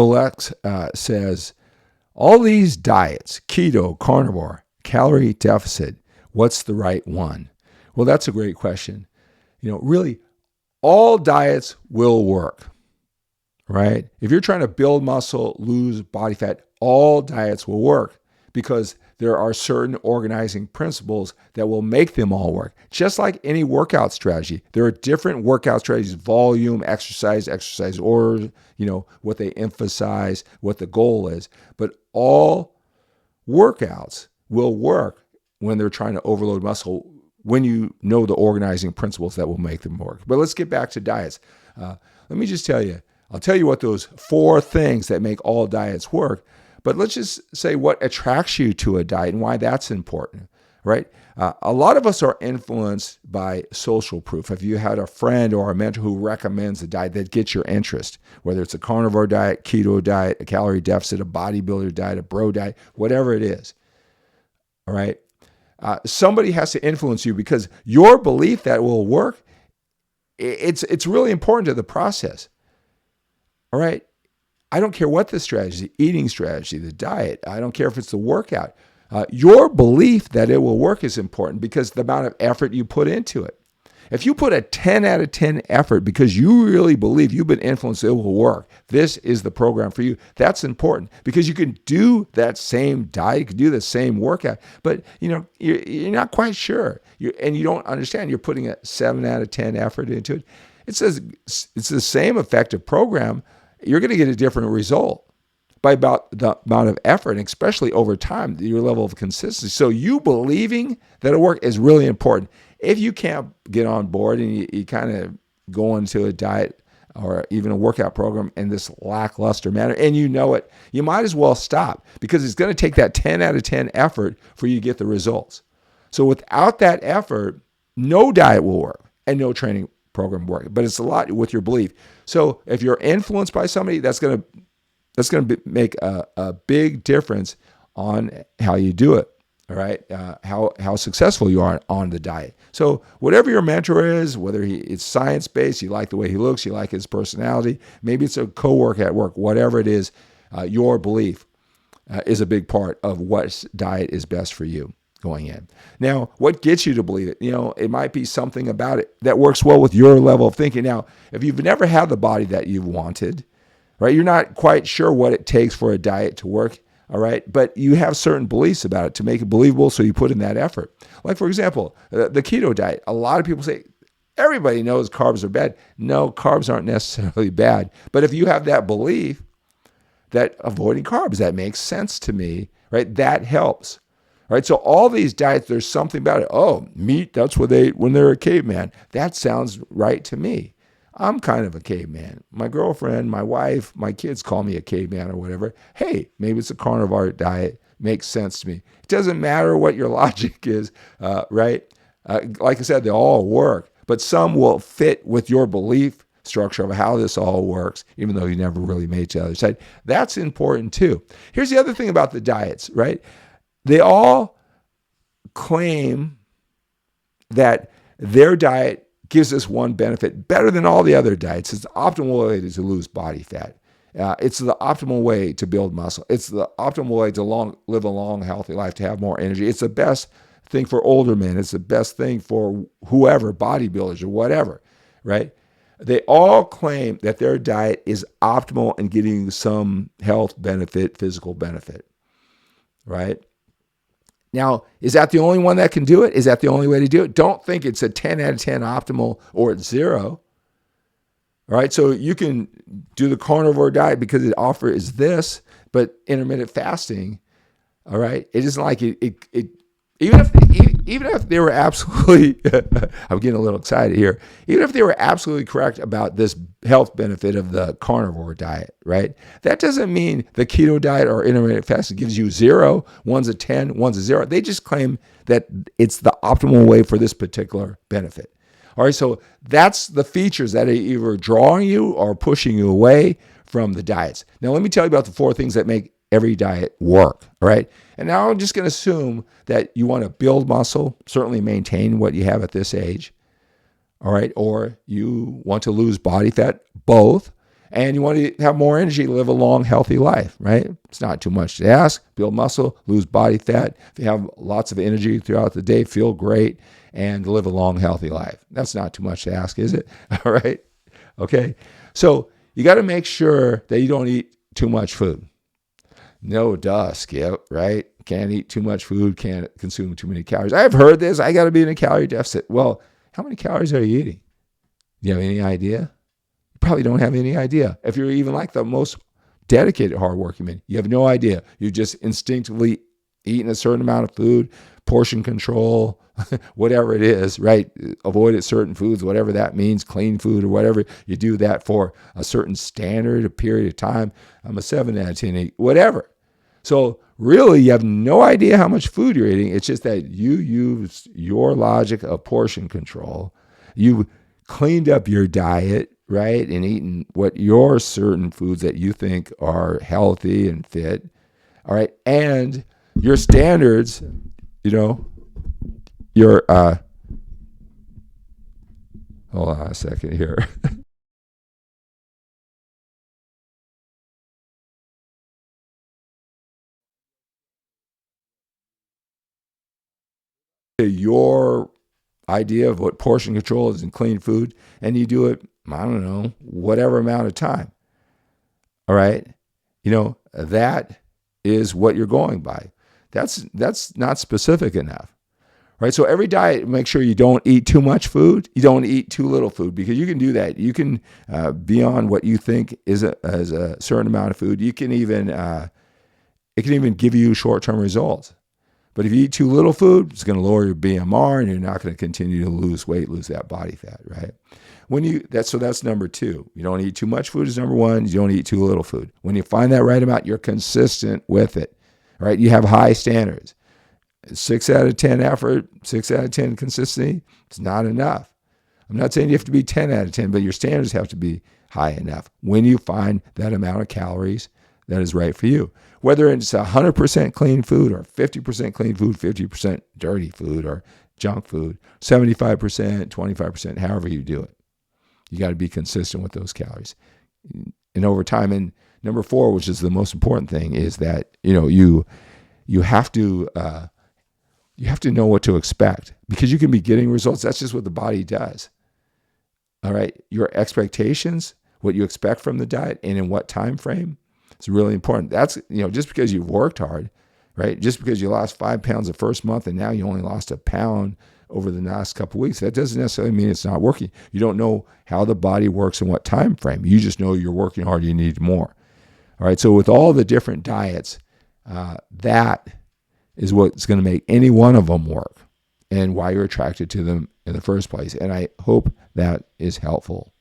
Lex says, all these diets, keto, carnivore, calorie deficit, what's the right one? Well, that's a great question. Really, all diets will work, right? If you're trying to build muscle, lose body fat, all diets will work because there are certain organizing principles that will make them all work. Just like any workout strategy, there are different workout strategies, volume, exercise order, what they emphasize, what the goal is. But all workouts will work when they're trying to overload muscle, when you know the organizing principles that will make them work. But let's get back to diets. Let me just tell you, I'll tell you what those 4 things that make all diets work. But let's just say what attracts you to a diet and why that's important, right? A lot of us are influenced by social proof. If you had a friend or a mentor who recommends a diet that gets your interest, whether it's a carnivore diet, keto diet, a calorie deficit, a bodybuilder diet, a bro diet, whatever it is, all right? Somebody has to influence you because your belief that will work, it's really important to the process, all right? I don't care what the strategy, the eating strategy, the diet. I don't care if it's the workout. Your belief that it will work is important because the amount of effort you put into it. If you put a 10 out of 10 effort because you really believe you've been influenced, it will work. This is the program for you. That's important because you can do that same diet, you can do the same workout, but you're not quite sure. And you don't understand. You're putting a 7 out of 10 effort into it. It says it's the same effective program. You're going to get a different result by about the amount of effort, and especially over time, your level of consistency. So you believing that it'll work is really important. If you can't get on board and you kind of go into a diet or even a workout program in this lackluster manner, and you know it, you might as well stop because it's going to take that 10 out of 10 effort for you to get the results. So without that effort, no diet will work and no training program work. But it's a lot with your belief. So if you're influenced by somebody, that's going to make a big difference on how you do it. All right, how successful you are on the diet. So whatever your mentor is, whether it's science-based, you like the way he looks, you like his personality, maybe it's a coworker at work, whatever it is, your belief is a big part of what diet is best for you going in. Now, what gets you to believe it? It might be something about it that works well with your level of thinking. Now, if you've never had the body that you've wanted, right, you're not quite sure what it takes for a diet to work. All right, but you have certain beliefs about it to make it believable, so you put in that effort. Like, for example, the keto diet. A lot of people say, everybody knows carbs are bad. No, carbs aren't necessarily bad. But if you have that belief that avoiding carbs, that makes sense to me, right, that helps. All right, so all these diets, there's something about it. Oh, meat, that's what they ate when they were a caveman. That sounds right to me. I'm kind of a caveman. My girlfriend, my wife, my kids call me a caveman or whatever. Hey, maybe it's a carnivore diet. Makes sense to me. It doesn't matter what your logic is, right? Like I said, they all work, but some will fit with your belief structure of how this all works, even though you never really made it to the other side. That's important too. Here's the other thing about the diets, right? They all claim that their diet gives us one benefit better than all the other diets. It's the optimal way to lose body fat. It's the optimal way to build muscle. It's the optimal way to live a long, healthy life, to have more energy. It's the best thing for older men. It's the best thing for whoever, bodybuilders or whatever, right? They all claim that their diet is optimal in getting some health benefit, physical benefit, right? Now, is that the only one that can do it? Is that the only way to do it? Don't think it's a 10 out of 10 optimal or it's 0. All right, so you can do the carnivore diet because it offers this, but intermittent fasting, all right, it isn't like it even if they were absolutely, I'm getting a little excited here, even if they were absolutely correct about this health benefit of the carnivore diet, right? That doesn't mean the keto diet or intermittent fasting gives you 0, one's a 10, one's a 0. They just claim that it's the optimal way for this particular benefit. All right, so that's the features that are either drawing you or pushing you away from the diets. Now, let me tell you about the 4 things that make every diet work, all right? And now I'm just going to assume that you want to build muscle, certainly maintain what you have at this age, all right? Or you want to lose body fat, both. and you want to have more energy, live a long, healthy life, right? It's not too much to ask. Build muscle, lose body fat. If you have lots of energy throughout the day, feel great, and live a long, healthy life. That's not too much to ask, is it? All right? Okay? So you got to make sure that you don't eat too much food. No duh, Skip, right? Can't eat too much food, can't consume too many calories. I've heard this. I got to be in a calorie deficit. Well, how many calories are you eating? Do you have any idea? You probably don't have any idea. If you're even like the most dedicated, hardworking man, you have no idea. You just instinctively eating a certain amount of food, portion control, whatever it is, right? Avoid certain foods, whatever that means, clean food or whatever. You do that for a certain standard, a period of time. I'm a 7 out of 10, whatever. So really, you have no idea how much food you're eating. It's just that you use your logic of portion control. You cleaned up your diet, right? And eating what your certain foods that you think are healthy and fit. All right. And your standards, your, hold on a second here. Your idea of what portion control is in clean food, and you do it, I don't know, whatever amount of time. All right. That is what you're going by. That's not specific enough. Right. So every diet, make sure you don't eat too much food. You don't eat too little food, because you can do that. You can beyond what you think is a certain amount of food. You can even it can even give you short-term results. But if you eat too little food, it's going to lower your BMR, and you're not going to continue to lose weight, lose that body fat, right? That's number 2. You don't eat too much food is number 1. You don't eat too little food. When you find that right amount, you're consistent with it, right? You have high standards. 6 out of 10 effort, 6 out of 10 consistency, it's not enough. I'm not saying you have to be 10 out of 10, but your standards have to be high enough when you find that amount of calories that is right for you. Whether it's 100% clean food or 50% clean food, 50% dirty food or junk food, 75%, 25%, however you do it. You got to be consistent with those calories. And over time, and number 4, which is the most important thing, is that you have to know what to expect, because you can be getting results. That's just what the body does. All right, your expectations, what you expect from the diet, and in what time frame. It's really important. That's, just because you've worked hard, right? Just because you lost 5 pounds the first month and now you only lost a pound over the last couple of weeks, that doesn't necessarily mean it's not working. You don't know how the body works and what time frame. You just know you're working hard, you need more. All right, so with all the different diets, that is what's going to make any one of them work and why you're attracted to them in the first place. And I hope that is helpful.